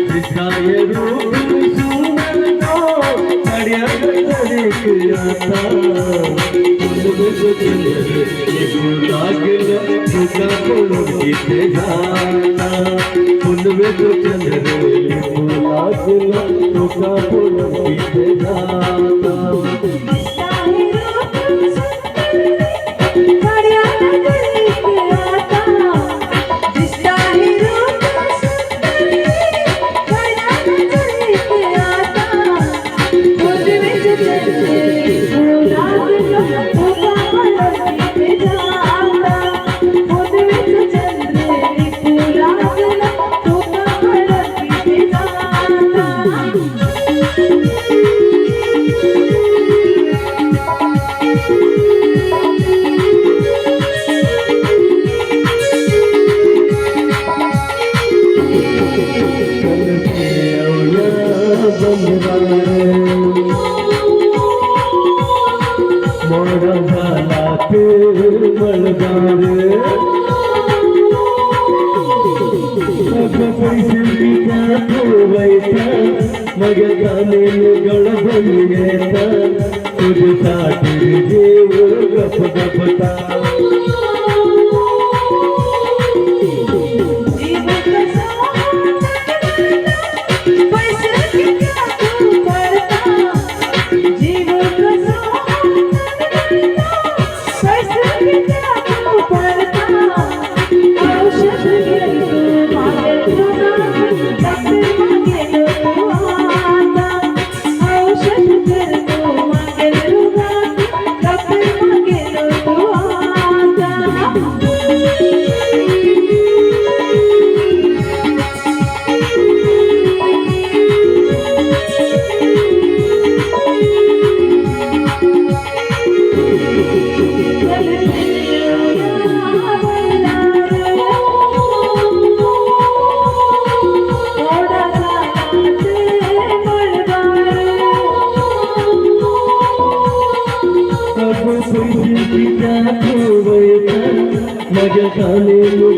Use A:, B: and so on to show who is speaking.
A: दिखाए रूप सुंदर तो खड़िया तरीक आता लागल तुका बोलून इथे जाता पुनवे तो चंद्र लागल तुका बोलून इथे जाता मोड़ा झाला मळगार पैसे ठेवायचा मग गाणे गळबन येता तुझ्यासाठी देव गप गपता मग गाणे